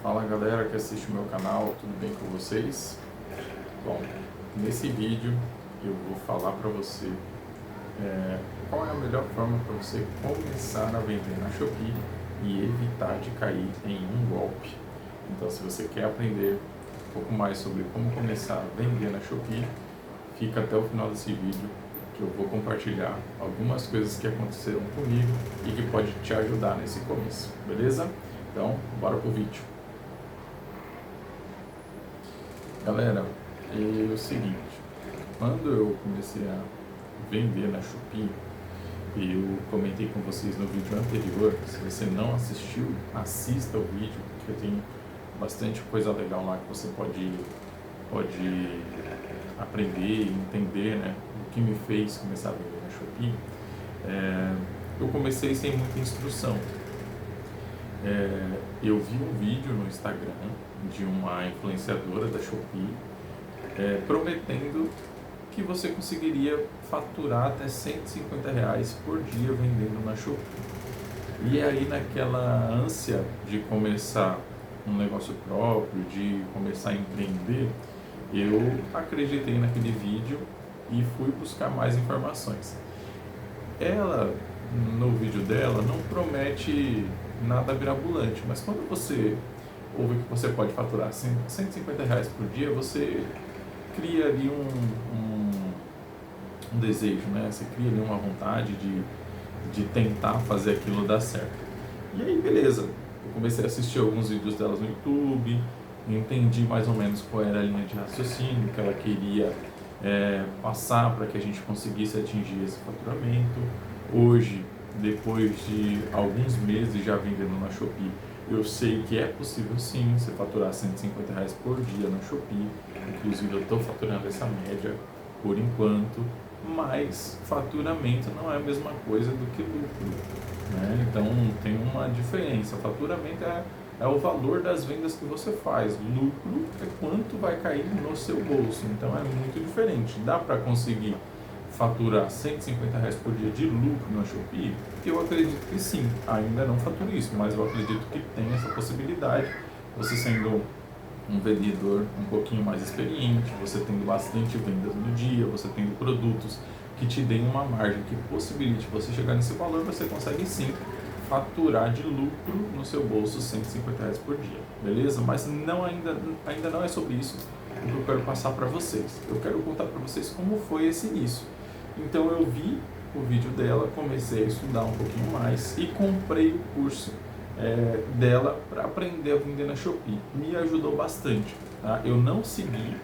Fala galera que assiste o meu canal, tudo bem com vocês? Bom, nesse vídeo eu vou falar para você qual é a melhor forma para você começar a vender na Shopee e evitar de cair em um golpe. Então, se você quer aprender um pouco mais sobre como começar a vender na Shopee, fica até o final desse vídeo que eu vou compartilhar algumas coisas que aconteceram comigo e que pode te ajudar nesse começo, beleza? Então, bora pro vídeo. Galera, é o seguinte, quando eu comecei a vender na Shopee, eu comentei com vocês no vídeo anterior, se você não assistiu, assista o vídeo, porque tem bastante coisa legal lá que você pode aprender e entender, né, o que me fez começar a vender na Shopee. Eu comecei sem muita instrução. Eu vi um vídeo no Instagram de uma influenciadora da Shopee prometendo que você conseguiria faturar até R$ 150 por dia vendendo na Shopee. E aí, naquela ânsia de começar um negócio próprio, de começar a empreender, eu acreditei naquele vídeo e fui buscar mais informações. Ela, no vídeo dela, não promete nada mirabolante, mas quando você ouve que você pode faturar R$ 150 por dia, você cria ali um desejo, né? Você cria ali uma vontade de tentar fazer aquilo dar certo. E aí, beleza, eu comecei a assistir alguns vídeos delas no YouTube, entendi mais ou menos qual era a linha de raciocínio que ela queria passar para que a gente conseguisse atingir esse faturamento. Hoje, depois de alguns meses já vendendo na Shopee, eu sei que é possível sim você faturar R$ 150 por dia na Shopee. Inclusive eu estou faturando essa média por enquanto, mas faturamento não é a mesma coisa do que lucro, né? Então tem uma diferença. Faturamento é o valor das vendas que você faz, lucro é quanto vai cair no seu bolso, então é muito diferente. Dá para conseguir faturar R$ 150 por dia de lucro na Shopee? Eu acredito que sim, ainda não faturo isso, mas eu acredito que tem essa possibilidade, você sendo um vendedor um pouquinho mais experiente, você tendo bastante vendas no dia, você tendo produtos que te deem uma margem que possibilite você chegar nesse valor, você consegue sim faturar de lucro no seu bolso R$ 150 por dia, beleza? Mas ainda não é sobre isso que eu quero passar para vocês. Eu quero contar para vocês como foi esse início. Então eu vi o vídeo dela, comecei a estudar um pouquinho mais e comprei o curso dela para aprender a vender na Shopee. Me ajudou bastante, tá? Eu não segui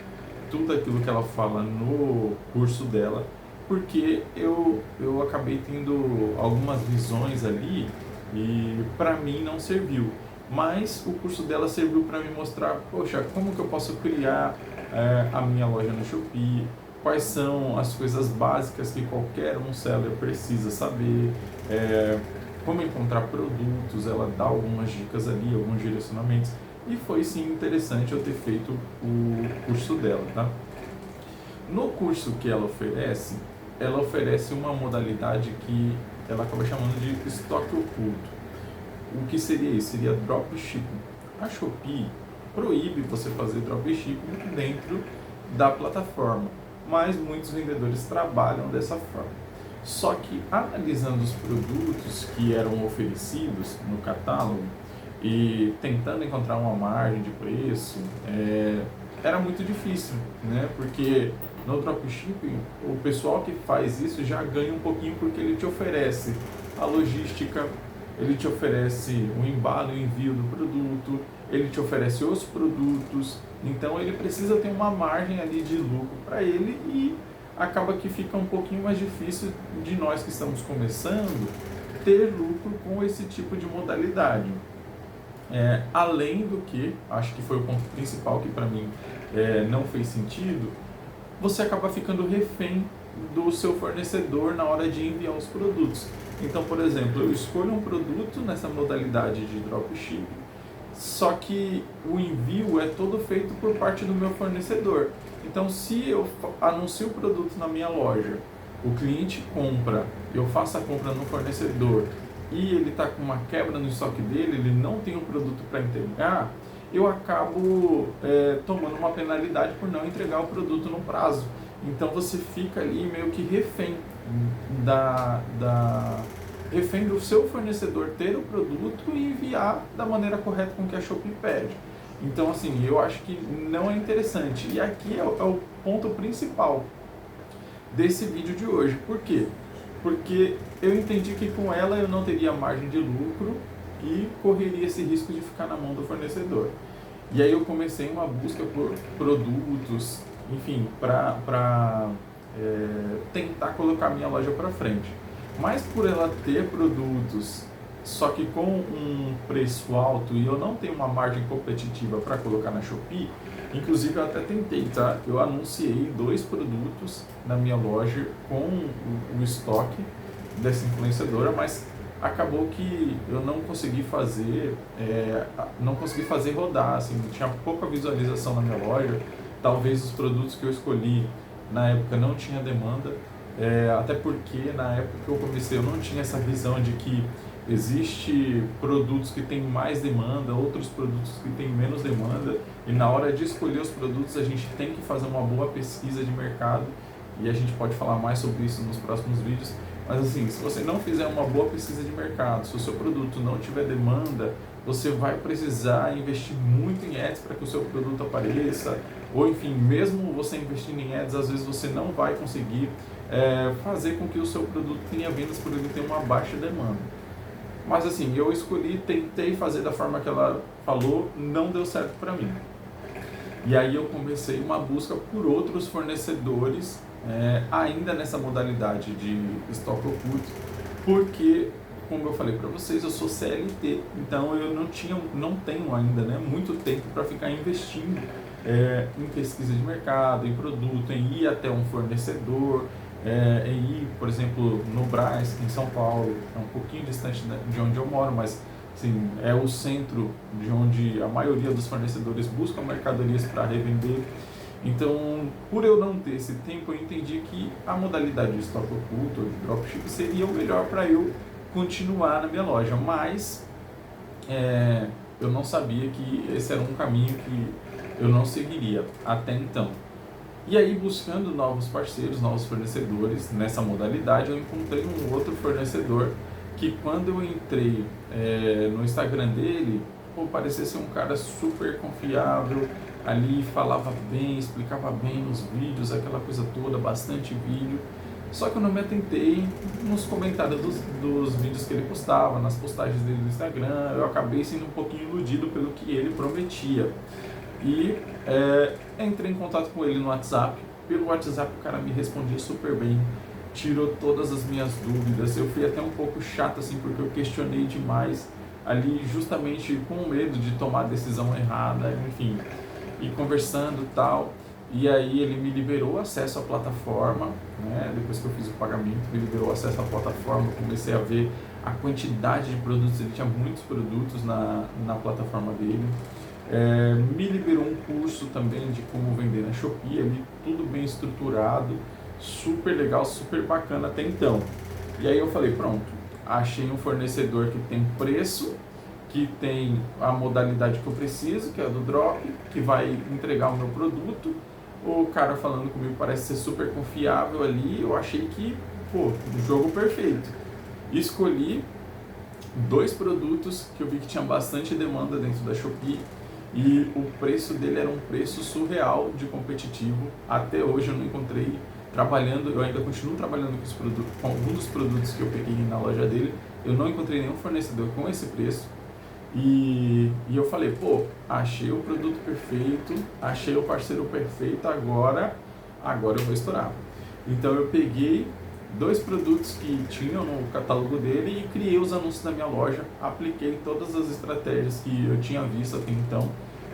tudo aquilo que ela fala no curso dela, porque eu acabei tendo algumas visões ali e para mim não serviu. Mas o curso dela serviu para me mostrar, poxa, como que eu posso criar a minha loja no Shopee, quais são as coisas básicas que qualquer um seller precisa saber, como encontrar produtos. Ela dá algumas dicas ali, alguns direcionamentos, e foi sim interessante eu ter feito o curso dela, tá? No curso que ela oferece uma modalidade que ela acaba chamando de estoque oculto. O que seria isso? Seria dropshipping. A Shopee proíbe você fazer dropshipping dentro da plataforma, mas muitos vendedores trabalham dessa forma. Só que analisando os produtos que eram oferecidos no catálogo e tentando encontrar uma margem de preço, era muito difícil, né? Porque no dropshipping, o pessoal que faz isso já ganha um pouquinho, porque ele te oferece a logística, ele te oferece o embalo e o envio do produto, ele te oferece os produtos, então ele precisa ter uma margem ali de lucro para ele, e acaba que fica um pouquinho mais difícil de nós que estamos começando ter lucro com esse tipo de modalidade. Além do que, acho que foi o ponto principal que para mim não fez sentido, você acaba ficando refém do seu fornecedor na hora de enviar os produtos. Então, por exemplo, eu escolho um produto nessa modalidade de dropshipping, só que o envio é todo feito por parte do meu fornecedor. Então, se eu anuncio o produto na minha loja, o cliente compra, eu faço a compra no fornecedor e ele está com uma quebra no estoque dele, ele não tem um produto para entregar, eu acabo tomando uma penalidade por não entregar o produto no prazo. Então você fica ali meio que refém do seu fornecedor ter o produto e enviar da maneira correta com que a Shopee pede. Então assim, eu acho que não é interessante. E aqui é o ponto principal desse vídeo de hoje. Por quê? Porque eu entendi que com ela eu não teria margem de lucro e correria esse risco de ficar na mão do fornecedor. E aí eu comecei uma busca por produtos, enfim, para tentar colocar minha loja para frente. Mas por ela ter produtos, só que com um preço alto e eu não tenho uma margem competitiva para colocar na Shopee, inclusive eu até tentei, tá? Eu anunciei 2 produtos na minha loja com o estoque dessa influenciadora, mas acabou que eu não consegui fazer rodar, assim, tinha pouca visualização na minha loja. Talvez os produtos que eu escolhi na época não tinha demanda, até porque na época que eu comecei eu não tinha essa visão de que existe produtos que têm mais demanda, outros produtos que têm menos demanda, e na hora de escolher os produtos a gente tem que fazer uma boa pesquisa de mercado, e a gente pode falar mais sobre isso nos próximos vídeos. Mas assim, se você não fizer uma boa pesquisa de mercado, se o seu produto não tiver demanda, você vai precisar investir muito em ads para que o seu produto apareça, ou enfim, mesmo você investindo em ads, às vezes você não vai conseguir fazer com que o seu produto tenha vendas por ele ter uma baixa demanda. Mas assim, eu escolhi, tentei fazer da forma que ela falou, não deu certo para mim. E aí eu comecei uma busca por outros fornecedores, ainda nessa modalidade de estoque oculto, porque, como eu falei para vocês, eu sou CLT, então eu não tenho ainda, né, muito tempo para ficar investindo em pesquisa de mercado, em produto, em ir até um fornecedor, em ir, por exemplo, no Brás, em São Paulo, é um pouquinho distante de onde eu moro, mas sim, é o centro de onde a maioria dos fornecedores buscam mercadorias para revender. Então, por eu não ter esse tempo, eu entendi que a modalidade de estoque oculto ou de dropship seria o melhor para eu continuar na minha loja, mas eu não sabia que esse era um caminho que eu não seguiria até então. E aí, buscando novos parceiros, novos fornecedores nessa modalidade, eu encontrei um outro fornecedor que, quando eu entrei no Instagram dele, parecia ser um cara super confiável, ali falava bem, explicava bem nos vídeos, aquela coisa toda, bastante vídeo. Só que eu não me atentei nos comentários dos vídeos que ele postava, nas postagens dele no Instagram, eu acabei sendo um pouquinho iludido pelo que ele prometia. E entrei em contato com ele no WhatsApp. Pelo WhatsApp o cara me respondia super bem, tirou todas as minhas dúvidas. Eu fui até um pouco chato assim, porque eu questionei demais ali, justamente com medo de tomar a decisão errada, enfim, e conversando e tal. E aí ele me liberou acesso à plataforma, né? Depois que eu fiz o pagamento, me liberou acesso à plataforma, comecei a ver a quantidade de produtos, ele tinha muitos produtos na plataforma dele. Me liberou um curso também de como vender na Shopee, ali, tudo bem estruturado, super legal, super bacana até então. E aí eu falei, pronto, achei um fornecedor que tem preço, que tem a modalidade que eu preciso, que é a do drop, que vai entregar o meu produto. O cara falando comigo parece ser super confiável ali, eu achei que, o jogo perfeito. Escolhi 2 produtos que eu vi que tinha bastante demanda dentro da Shopee, e o preço dele era um preço surreal de competitivo. Até hoje eu não encontrei, eu ainda continuo trabalhando com alguns dos produtos que eu peguei na loja dele, eu não encontrei nenhum fornecedor com esse preço. E eu falei, achei o produto perfeito, achei o parceiro perfeito, agora eu vou estourar. Então eu peguei 2 produtos que tinham no catálogo dele e criei os anúncios na minha loja, apliquei todas as estratégias que eu tinha visto até então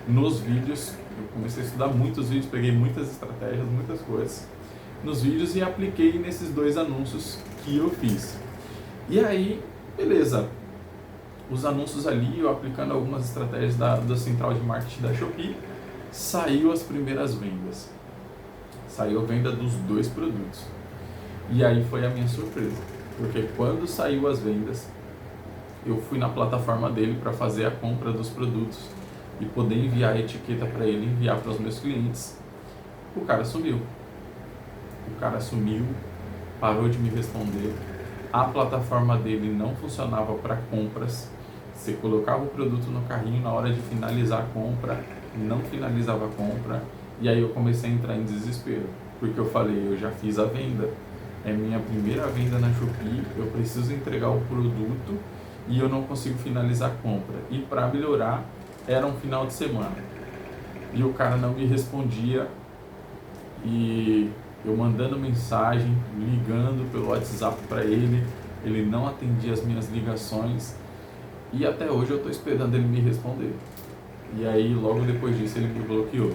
nos vídeos. Eu comecei a estudar muitos vídeos, peguei muitas estratégias, muitas coisas nos vídeos e apliquei nesses 2 anúncios que eu fiz. E aí, beleza, os anúncios ali, eu aplicando algumas estratégias da central de marketing da Shopee, saiu as primeiras vendas. Saiu a venda dos 2 produtos. E aí foi a minha surpresa, porque quando saiu as vendas, eu fui na plataforma dele para fazer a compra dos produtos. e poder enviar a etiqueta para ele, enviar para os meus clientes. O cara sumiu. O cara sumiu, parou de me responder. A plataforma dele não funcionava para compras. Você colocava o produto no carrinho, na hora de finalizar a compra, não finalizava a compra. E aí eu comecei a entrar em desespero, porque eu falei, eu já fiz a venda, é minha primeira venda na Shopee, eu preciso entregar o produto e eu não consigo finalizar a compra. E para melhorar, era um final de semana. E o cara não me respondia, e eu mandando mensagem, ligando pelo WhatsApp para ele, ele não atendia as minhas ligações. E até hoje eu estou esperando ele me responder. E aí logo depois disso ele me bloqueou.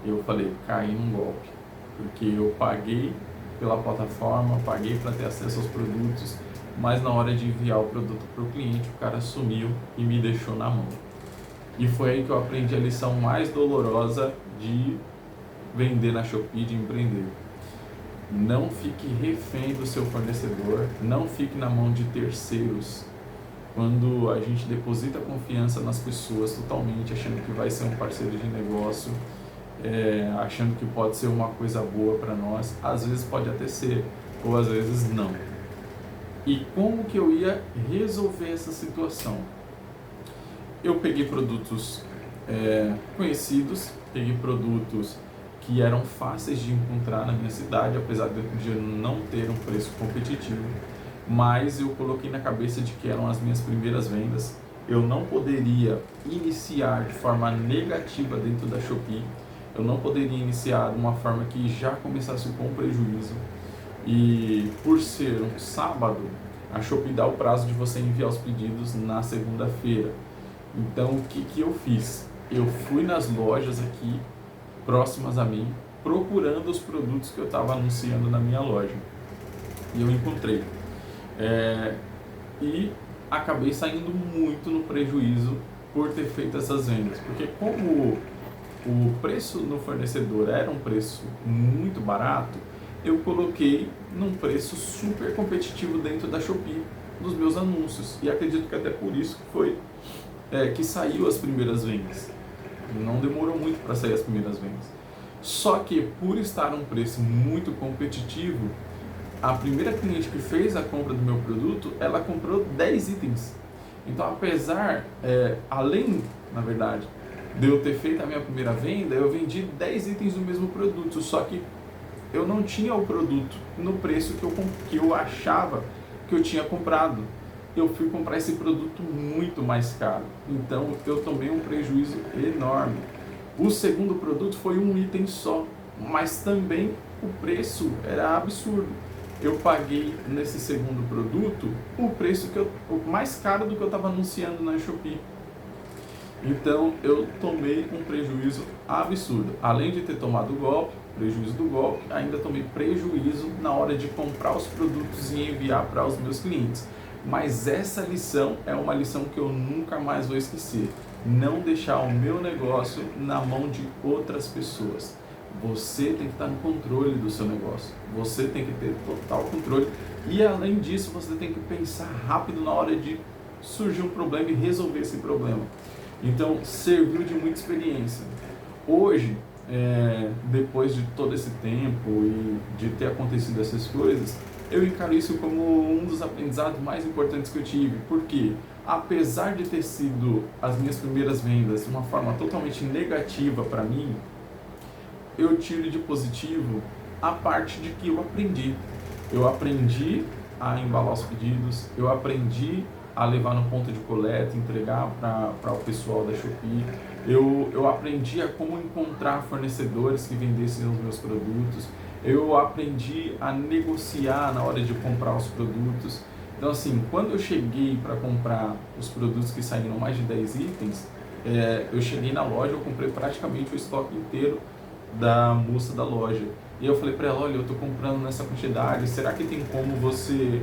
Eu falei, caí num golpe. Porque eu paguei pela plataforma, paguei para ter acesso aos produtos, mas na hora de enviar o produto para o cliente, o cara sumiu e me deixou na mão. E foi aí que eu aprendi a lição mais dolorosa de vender na Shopee, de empreender. Não fique refém do seu fornecedor, não fique na mão de terceiros. Quando a gente deposita confiança nas pessoas totalmente, achando que vai ser um parceiro de negócio, achando que pode ser uma coisa boa para nós, às vezes pode até ser, ou às vezes não. E como que eu ia resolver essa situação? Eu peguei produtos conhecidos, peguei produtos que eram fáceis de encontrar na minha cidade, apesar de eu não ter um preço competitivo, mas eu coloquei na cabeça de que eram as minhas primeiras vendas, eu não poderia iniciar de forma negativa dentro da Shopee, eu não poderia iniciar de uma forma que já começasse com prejuízo, e por ser um sábado, a Shopee dá o prazo de você enviar os pedidos na segunda-feira. Então o que eu fiz? Eu fui nas lojas aqui próximas a mim, procurando os produtos que eu estava anunciando na minha loja. E eu encontrei. E acabei saindo muito no prejuízo por ter feito essas vendas. Porque como o preço no fornecedor era um preço muito barato, eu coloquei num preço super competitivo dentro da Shopee, nos meus anúncios. E acredito que até por isso foi que saiu as primeiras vendas. Não demorou muito para sair as primeiras vendas. Só que por estar um preço muito competitivo, a primeira cliente que fez a compra do meu produto, ela comprou 10 itens. Então, apesar, além, na verdade, de eu ter feito a minha primeira venda, eu vendi 10 itens do mesmo produto, só que eu não tinha o produto no preço que eu achava que eu tinha comprado. Eu fui comprar esse produto muito mais caro, então eu tomei um prejuízo enorme. O segundo produto foi um item só, mas também o preço era absurdo. Eu paguei nesse segundo produto o preço o mais caro do que eu estava anunciando na Shopee. Então eu tomei um prejuízo absurdo. Além de ter tomado o golpe, prejuízo do golpe, ainda tomei prejuízo na hora de comprar os produtos e enviar para os meus clientes. Mas essa lição é uma lição que eu nunca mais vou esquecer. Não deixar o meu negócio na mão de outras pessoas. Você tem que estar no controle do seu negócio. Você tem que ter total controle. E além disso, você tem que pensar rápido na hora de surgir um problema e resolver esse problema. Então, serviu de muita experiência. Hoje, depois de todo esse tempo e de ter acontecido essas coisas, eu encaro isso como um dos aprendizados mais importantes que eu tive, porque apesar de ter sido as minhas primeiras vendas de uma forma totalmente negativa para mim, eu tiro de positivo a parte de que eu aprendi. Eu aprendi a embalar os pedidos, eu aprendi a levar no ponto de coleta, entregar para o pessoal da Shopee. Eu aprendi a como encontrar fornecedores que vendessem os meus produtos. Eu aprendi a negociar na hora de comprar os produtos. Então assim, quando eu cheguei para comprar os produtos que saíram mais de 10 itens, eu cheguei na loja, eu comprei praticamente o estoque inteiro da moça da loja. E eu falei para ela, olha, eu estou comprando nessa quantidade, será que tem como você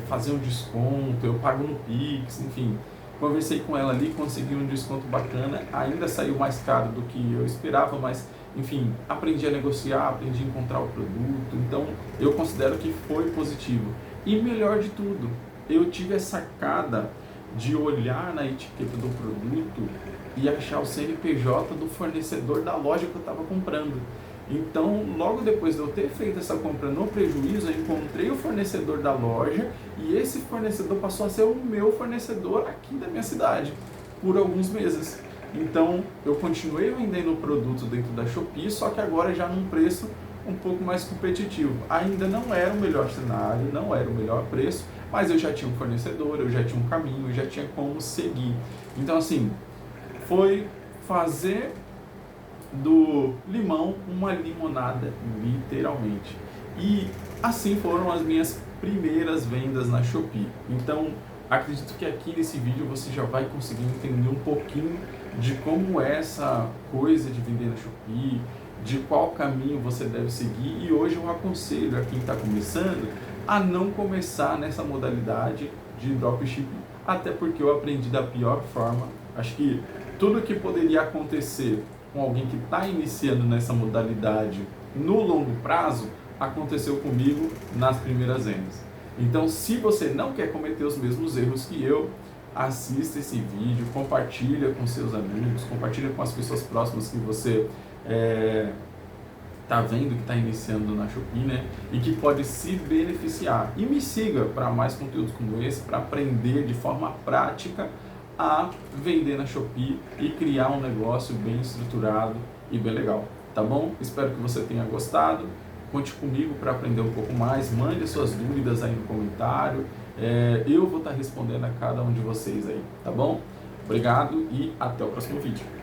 fazer um desconto? Eu pago no Pix, enfim. Conversei com ela ali, consegui um desconto bacana, ainda saiu mais caro do que eu esperava, mas enfim, aprendi a negociar, aprendi a encontrar o produto, então eu considero que foi positivo. E melhor de tudo, eu tive a sacada de olhar na etiqueta do produto e achar o CNPJ do fornecedor da loja que eu estava comprando. Então, logo depois de eu ter feito essa compra no prejuízo, eu encontrei o fornecedor da loja e esse fornecedor passou a ser o meu fornecedor aqui da minha cidade por alguns meses. Então, eu continuei vendendo o produto dentro da Shopee, só que agora já num preço um pouco mais competitivo. Ainda não era o melhor cenário, não era o melhor preço, mas eu já tinha um fornecedor, eu já tinha um caminho, eu já tinha como seguir. Então, assim, foi fazer do limão uma limonada, literalmente. E assim foram as minhas primeiras vendas na Shopee. Então, acredito que aqui nesse vídeo você já vai conseguir entender um pouquinho de como é essa coisa de vender na Shopee, de qual caminho você deve seguir. E hoje eu aconselho a quem está começando a não começar nessa modalidade de dropshipping, até porque eu aprendi da pior forma. Acho que tudo que poderia acontecer com alguém que está iniciando nessa modalidade no longo prazo, aconteceu comigo nas primeiras vendas. Então, se você não quer cometer os mesmos erros que eu, assista esse vídeo, compartilha com seus amigos, compartilha com as pessoas próximas que você está vendo que está iniciando na Shopee, né? E que pode se beneficiar. E me siga para mais conteúdos como esse, para aprender de forma prática a vender na Shopee e criar um negócio bem estruturado e bem legal, tá bom? Espero que você tenha gostado. Conte comigo para aprender um pouco mais. Mande suas dúvidas aí no comentário. Eu vou estar respondendo a cada um de vocês aí, tá bom? Obrigado e até o próximo vídeo.